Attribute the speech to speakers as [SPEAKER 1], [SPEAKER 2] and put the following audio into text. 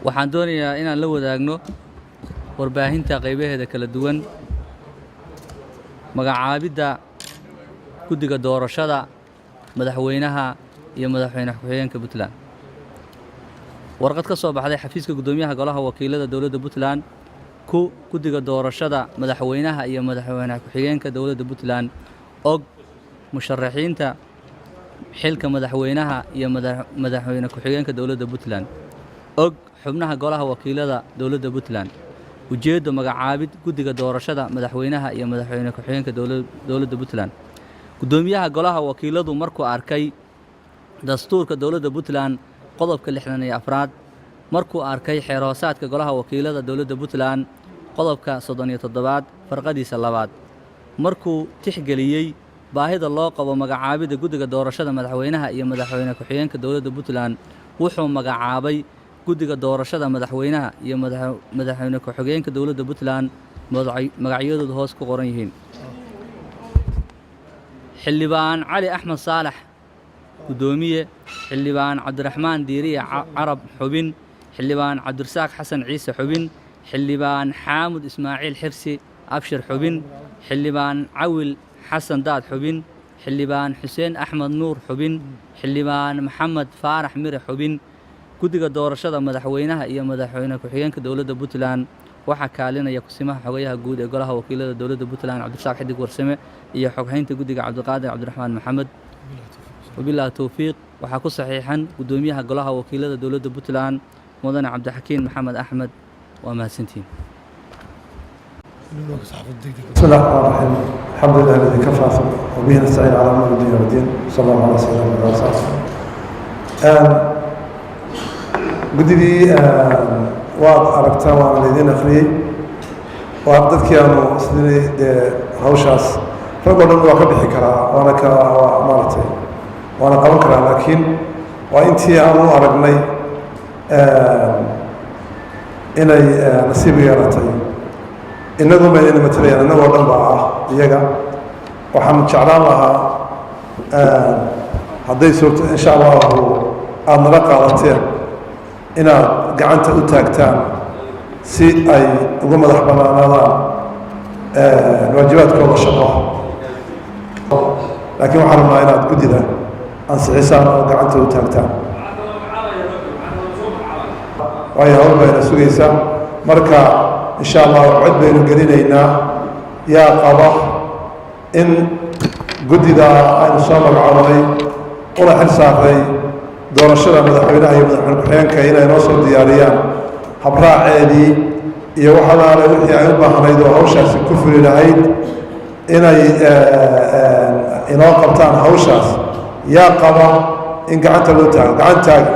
[SPEAKER 1] waxaan doonayaa inaan la wadaagno warbaahinta qaybaheeda kala duwan magacaabidda guddiga doorashada madaxweynaha iyo madaxweyne ku-xigeenka Puntland. warqad ka soo baxday xafiiska gudoomiyaha golaha wakiilada dowladda Puntland guddiga doorashada madaxweynaha iyo madaxweyne ku-xigeenka dowladda Puntland og musharaxiinta xilka madaxweynaha iyo madaxweyne ku-xigeenka dowladda Puntland og xubnaha golaha wakiilada dowladda Puntland ujeedo magacaabid guddiga doorashada madaxweynaha iyo madaxweyne ku-xigeenka dowladda Puntland. gudoomiyaha golaha wakiiladu markuu arkay dastuurka dowladda Puntland qodobka 64 markuu arkay xeeroosaadka golaha wakiilada dowladda Puntland qodobka 37 farqadiisa labaad markuu tixgeliyay baahida loo qabo magacaabida guddiga doorashada madaxweynaha iyo madaxweyne ku-xigeenka dowladda Puntland wuxuu magacaabay guddiga doorashada madaxweynaha iyo madaxweyne ku-xigeenka dowladda Puntland magacyadoodu hoos ku qoran yihiin xildhibaan cali axmed saalax gudoomiye xildhibaan cabdiraxmaan diiriye carab xubin xildhibaan cabdirasaaq xasan ciise xubin xildhibaan xaamud ismaaciil xirsi abshir xubin xildhibaan cawil xasan daad xubin xildhibaan xuseen axmed nuur xubin xildhibaan maxamed faarax mire xubin guddiga doorashada madaxweynaha iyo madaxweyne ku-xigeenka dowladda Puntland waxaa kaalinaya kusimaha xogayaha guud ee golaha wakiilada dowladda Puntland cabdirasaaq xidig warsame iyo xoghaynta guddiga cabdiqaadir cabdiraxmaan maxamed. wabillahi tawfiiq waxaa ku saxiixan gudoomiyaha golaha wakiilada dowladda Puntland mudane cabdixakiin maxamed axmed waa mahadsantiin.
[SPEAKER 2] بسم الله الرحمن الرحيم الحمد لله الذي كفى وبه نستعين على امور الدنيا والدين صلى الله عليه وسلم وعلى اله وصحبه. guddigii waad aragtaa waana laydin akhriyey waa dadkii aanu sidii dee hawshaas rag oo dhan waa ka bixi karaa waana ka maaragtay waana qaban karaa laakiin waa intii aanu aragnay inay nasiib yeelatay innagu maydina matalayaan innagoo dhan baa ah iyaga waxaan jeclaan lahaa hadday suurto insha allahu aada nala qaadateen inaad gacanta u taagtaan si ay uga madax bannaanaadaan waajibaadkooda shaqo laakiin waxaan rabnaa inaad guddida ansixisaan oo gacanta u taagtaan waayo hawl bayna sugaysaa marka insha allah cod baynu gelinaynaa yaa qaba in guddida aynu soo magacoonay una xil saaray doorashada madaxweynaha iyo madaxweyne ku-xigeenka inay noo soo diyaariyaan habraaceedii iyo wax alaale wixii ay u baahnayd oo hawshaasi ku fuli lahayd inay inoo qabtaan hawshaas yaa qaba in gacanta loo taago gacan taaga